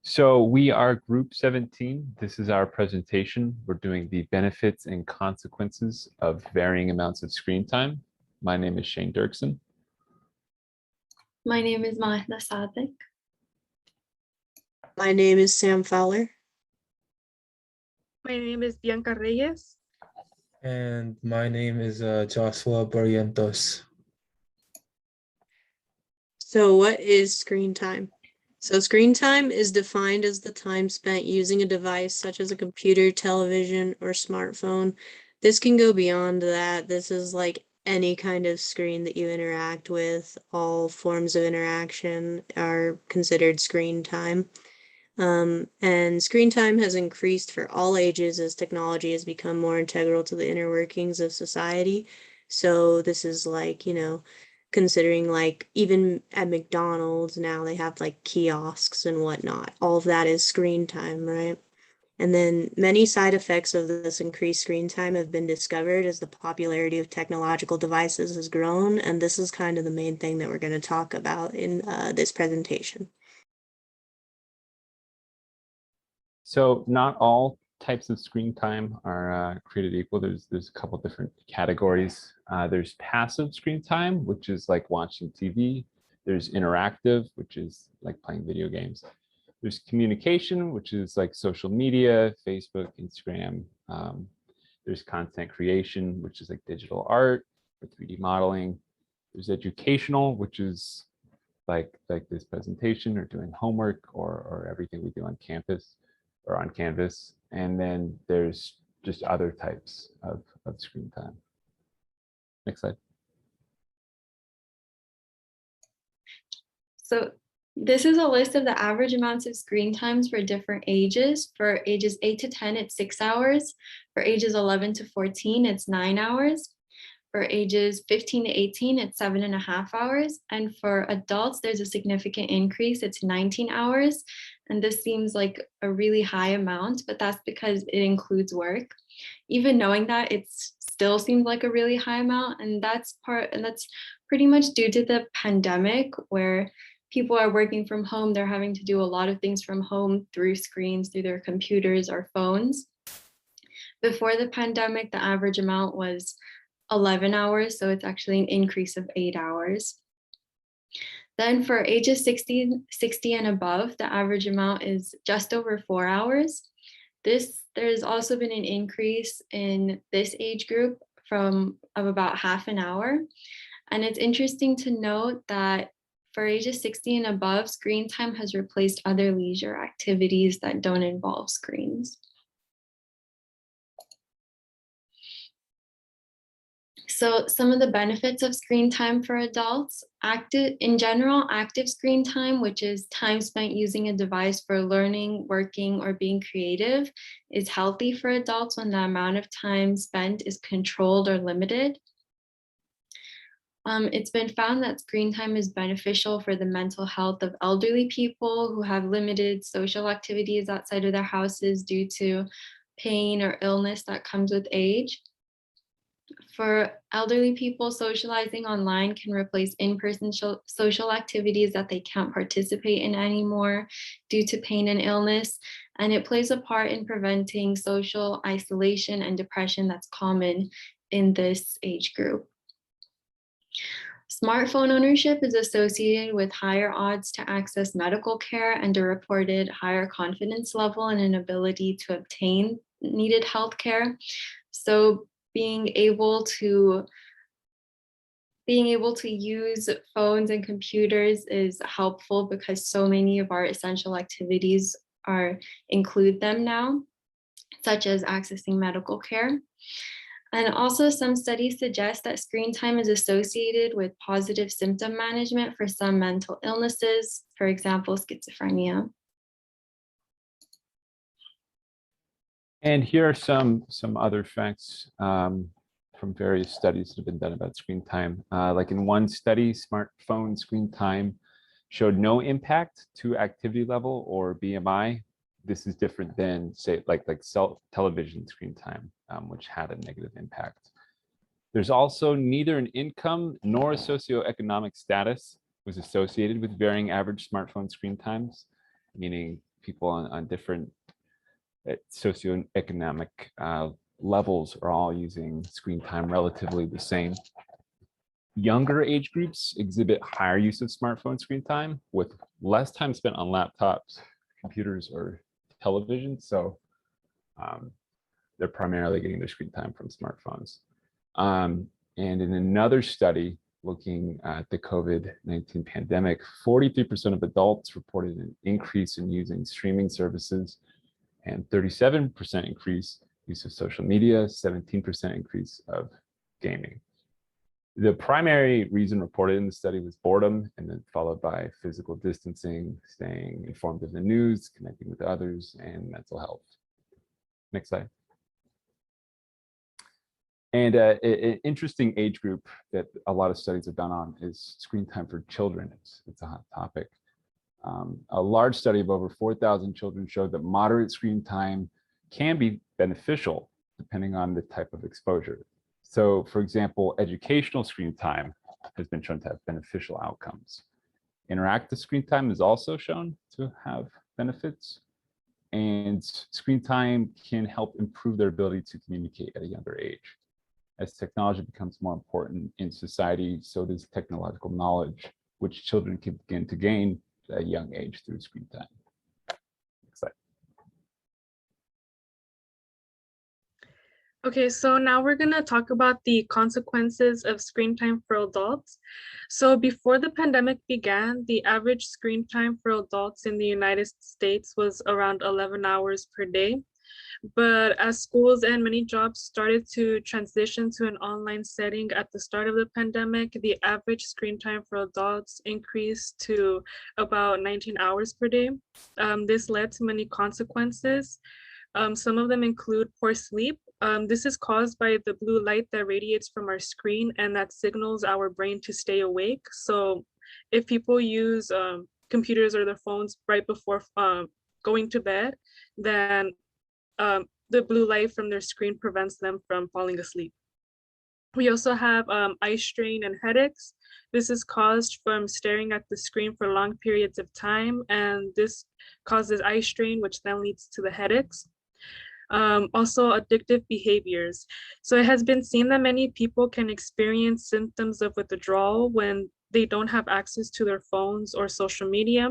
So we are group 17. This is our presentation. We're doing the benefits and consequences of varying amounts of screen time. My name is Shane Dirksen. My name is Maahedah Sadiq. My name is Sam Fowler. My name is Bianca Reyes. And my name is Joshua Barrientos. So what is screen time? So screen time is defined as the time spent using a device such as a computer, television, or smartphone. This can go beyond that. This is like any kind of screen that you interact with. All forms of interaction are considered screen time. And screen time has increased for all ages as technology has become more integral to the inner workings of society. So this is like, considering like even at McDonald's now they have like kiosks and whatnot. All of that is screen time, right? And then many side effects of this increased screen time have been discovered as the popularity of technological devices has grown. And this is kind of the main thing that we're going to talk about in this presentation. So not all types of screen time are created equal. There's a couple different categories. There's passive screen time, which is like watching TV. There's interactive, which is like playing video games. There's communication, which is like social media, Facebook, Instagram. There's content creation, which is like digital art or 3D modeling. There's educational, which is like this presentation or doing homework or everything we do on campus or on Canvas. And then there's just other types of screen time. Next slide. So this is a list of the average amounts of screen times for different ages. For ages 8 to 10, it's 6 hours. For ages 11 to 14, it's 9 hours. For ages 15 to 18, it's 7.5 hours. And for adults, there's a significant increase. It's 19 hours. And this seems like a really high amount, but that's because it includes work. Even knowing that, it still seems like a really high amount. And that's pretty much due to the pandemic, where people are working from home. They're having to do a lot of things from home through screens, through their computers or phones. Before the pandemic, the average amount was 11 hours, so it's actually an increase of 8 hours. Then for ages 60 and above, the average amount is just over 4 hours. There's also been an increase in this age group of about half an hour. And it's interesting to note that for ages 60 and above, screen time has replaced other leisure activities that don't involve screens. So some of the benefits of screen time for adults: in general, active screen time, which is time spent using a device for learning, working, or being creative, is healthy for adults when the amount of time spent is controlled or limited. It's been found that screen time is beneficial for the mental health of elderly people who have limited social activities outside of their houses due to pain or illness that comes with age. For elderly people, socializing online can replace in-person social activities that they can't participate in anymore due to pain and illness, and it plays a part in preventing social isolation and depression that's common in this age group. Smartphone ownership is associated with higher odds to access medical care and a reported higher confidence level and an ability to obtain needed health care. So being able to use phones and computers is helpful because so many of our essential activities include them now, such as accessing medical care. And also some studies suggest that screen time is associated with positive symptom management for some mental illnesses, for example, schizophrenia. And here are some other facts from various studies that have been done about screen time. Like in one study, smartphone screen time showed no impact to activity level or BMI. This is different than, say, like television screen time, which had a negative impact. There's also neither an income nor a socioeconomic status was associated with varying average smartphone screen times, meaning people on different socioeconomic levels are all using screen time relatively the same. Younger age groups exhibit higher use of smartphone screen time with less time spent on laptops, computers, or television. So they're primarily getting their screen time from smartphones. And in another study looking at the COVID-19 pandemic, 43% of adults reported an increase in using streaming services and 37% increase use of social media, 17% increase of gaming. The primary reason reported in the study was boredom, and then followed by physical distancing, staying informed of the news, connecting with others, and mental health. Next slide. And an interesting age group that a lot of studies are done on is screen time for children. It's a hot topic. A large study of over 4,000 children showed that moderate screen time can be beneficial depending on the type of exposure. So, for example, educational screen time has been shown to have beneficial outcomes. Interactive screen time is also shown to have benefits, and screen time can help improve their ability to communicate at a younger age. As technology becomes more important in society, so does technological knowledge, which children can begin to gain at a young age through screen time. Next slide. Okay, so now we're going to talk about the consequences of screen time for adults. So before the pandemic began, the average screen time for adults in the United States was around 11 hours per day. But as schools and many jobs started to transition to an online setting at the start of the pandemic, the average screen time for adults increased to about 19 hours per day. This led to many consequences. Some of them include poor sleep. This is caused by the blue light that radiates from our screen and that signals our brain to stay awake. So if people use computers or their phones right before going to bed, then the blue light from their screen prevents them from falling asleep. We also have eye strain and headaches. This is caused from staring at the screen for long periods of time, and this causes eye strain, which then leads to the headaches. Also addictive behaviors. So it has been seen that many people can experience symptoms of withdrawal when they don't have access to their phones or social media.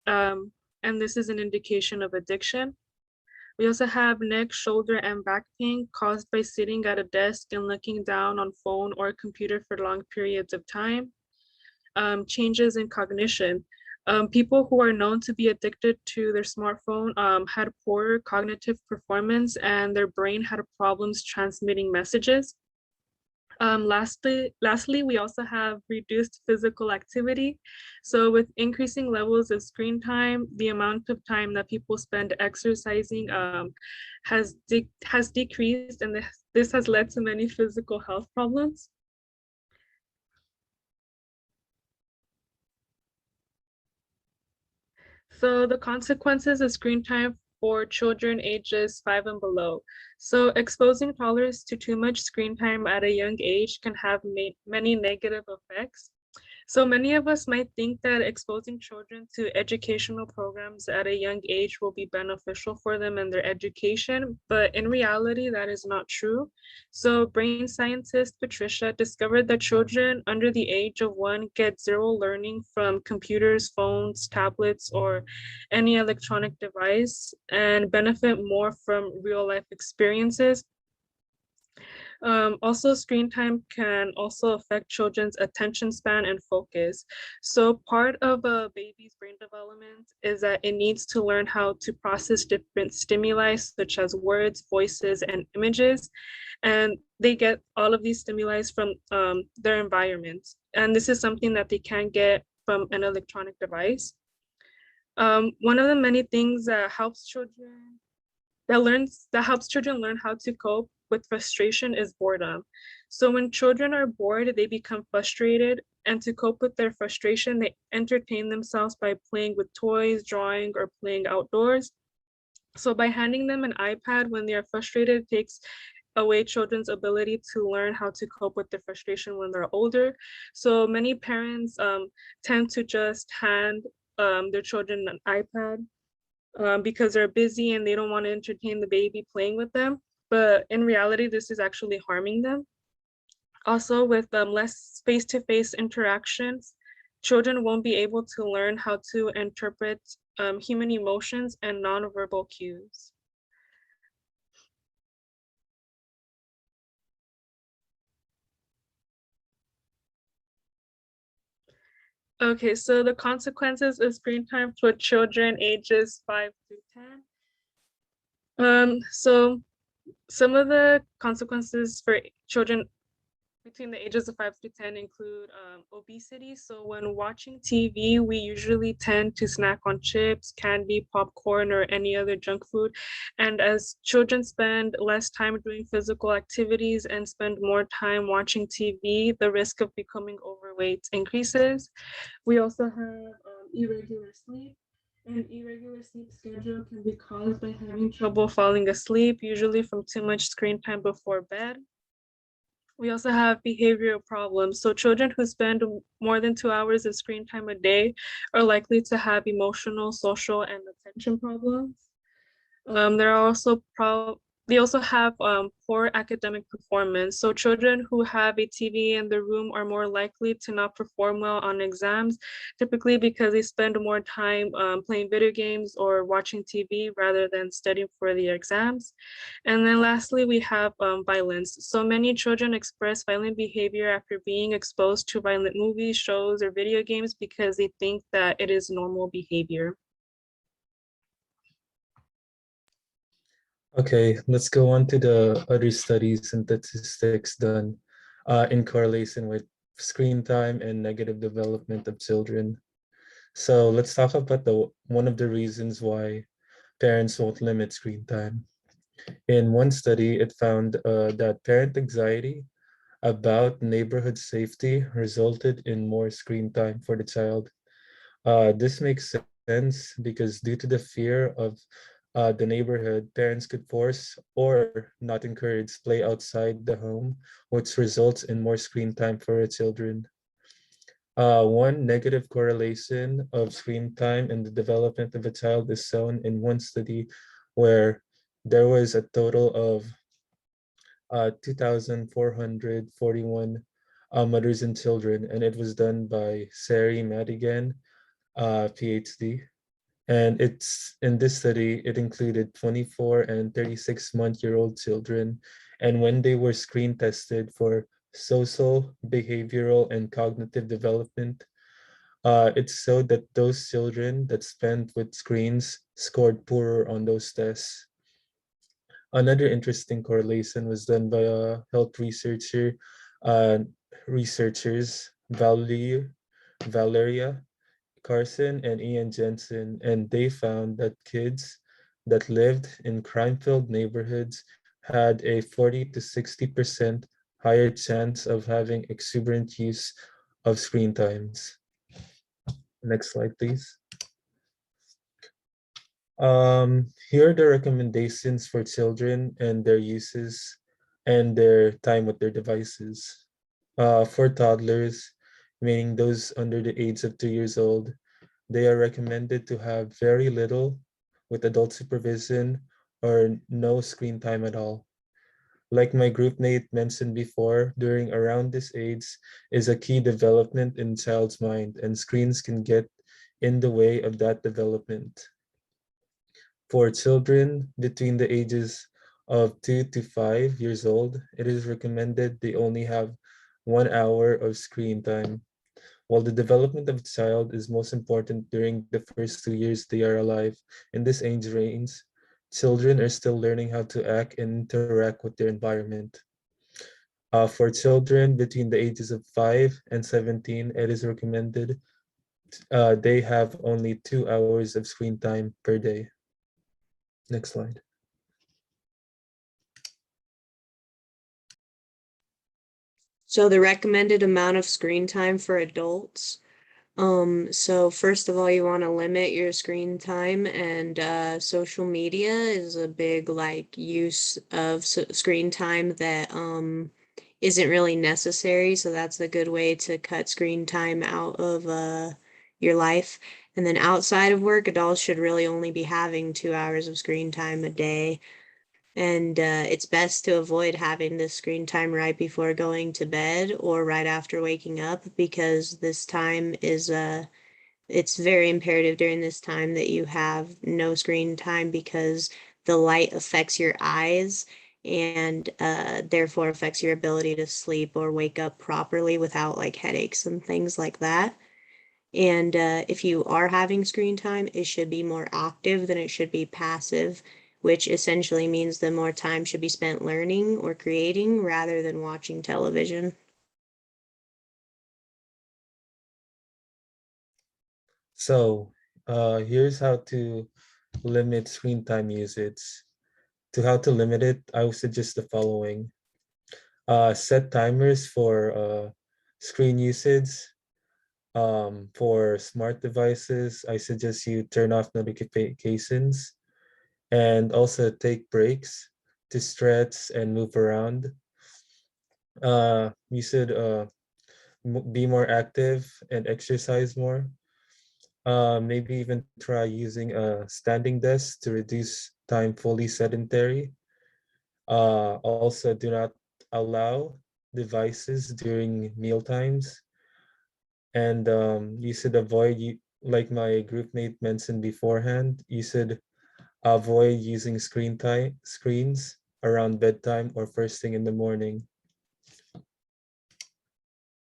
And this is an indication of addiction. We also have neck, shoulder, and back pain caused by sitting at a desk and looking down on phone or computer for long periods of time. Changes in cognition. People who are known to be addicted to their smartphone had poorer cognitive performance, and their brain had problems transmitting messages. Lastly, we also have reduced physical activity. So with increasing levels of screen time, the amount of time that people spend exercising has decreased, and this has led to many physical health problems. So the consequences of screen time for children ages 5 and below. So exposing toddlers to too much screen time at a young age can have many negative effects. So many of us might think that exposing children to educational programs at a young age will be beneficial for them in their education, but in reality, that is not true. So brain scientist Patricia discovered that children under the age of 1 get zero learning from computers, phones, tablets, or any electronic device, and benefit more from real life experiences. Also, screen time can also affect children's attention span and focus. So part of a baby's brain development is that it needs to learn how to process different stimuli, such as words, voices, and images. And they get all of these stimuli from their environment. And this is something that they can't get from an electronic device. One of the many things that helps children learn how to cope with frustration is boredom. So when children are bored, they become frustrated, and to cope with their frustration, they entertain themselves by playing with toys, drawing, or playing outdoors. So by handing them an iPad when they are frustrated, it takes away children's ability to learn how to cope with their frustration when they're older. So many parents tend to just hand their children an iPad because they're busy and they don't want to entertain the baby playing with them. But in reality, this is actually harming them. Also, with less face-to-face interactions, children won't be able to learn how to interpret human emotions and nonverbal cues. Okay, so the consequences of screen time for children ages 5 to 10. So some of the consequences for children between the ages of 5 to 10 include obesity. So when watching TV, we usually tend to snack on chips, candy, popcorn, or any other junk food. And as children spend less time doing physical activities and spend more time watching TV, the risk of becoming overweight increases. We also have irregular sleep. An irregular sleep schedule can be caused by having trouble falling asleep, usually from too much screen time before bed. We also have behavioral problems. So children who spend more than 2 hours of screen time a day are likely to have emotional, social, and attention problems. There are also they also have poor academic performance. So children who have a TV in the room are more likely to not perform well on exams, typically because they spend more time playing video games or watching TV rather than studying for the exams. And then lastly, we have violence. So many children express violent behavior after being exposed to violent movies, shows, or video games because they think that it is normal behavior. Okay, let's go on to the other studies and statistics done in correlation with screen time and negative development of children. So let's talk about one of the reasons why parents won't limit screen time. In one study, it found that parent anxiety about neighborhood safety resulted in more screen time for the child. This makes sense because due to the fear of the neighborhood, parents could force or not encourage play outside the home, which results in more screen time for the children. One negative correlation of screen time and the development of a child is shown in one study where there was a total of 2,441 mothers and children, and it was done by Sari Madigan, PhD. And it's in this study, it included 24 and 36-month-old children. And when they were screen tested for social, behavioral, and cognitive development, it showed that those children that spent with screens scored poorer on those tests. Another interesting correlation was done by a health researcher, uh, researchers Valeria Carson and Ian Jensen, and they found that kids that lived in crime-filled neighborhoods had a 40 to 60% higher chance of having exuberant use of screen times. Next slide, please. Here are the recommendations for children and their uses and their time with their devices. For toddlers, meaning those under the age of 2 years old, they are recommended to have very little with adult supervision or no screen time at all. Like my group mate mentioned before, during around this age is a key development in child's mind, and screens can get in the way of that development. For children between the ages of 2 to 5 years old, it is recommended they only have 1 hour of screen time. While the development of a child is most important during the first 2 years they are alive, in this age range, children are still learning how to act and interact with their environment. For children between the ages of 5 and 17, it is recommended they have only 2 hours of screen time per day. Next slide. So the recommended amount of screen time for adults. So first of all, you want to limit your screen time, and social media is a big use of screen time that isn't really necessary. So that's a good way to cut screen time out of your life. And then outside of work, adults should really only be having 2 hours of screen time a day. And it's best to avoid having this screen time right before going to bed or right after waking up, because this time is it's very imperative during this time that you have no screen time, because the light affects your eyes and therefore affects your ability to sleep or wake up properly without like headaches and things like that. And if you are having screen time, it should be more active than it should be passive, which essentially means that more time should be spent learning or creating rather than watching television. So here's how to limit screen time usage. To how to limit it, I would suggest the following. Set timers for screen usage. For smart devices, I suggest you turn off notifications and also take breaks to stretch and move around. You should be more active and exercise more. Maybe even try using a standing desk to reduce time fully sedentary. Also, do not allow devices during meal times. And you should avoid, like my group mate mentioned beforehand, you should avoid using screens around bedtime or first thing in the morning.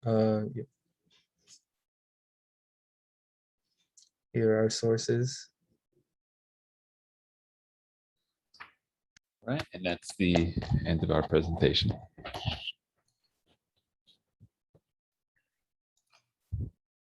Yeah. Here are sources. Right, and that's the end of our presentation.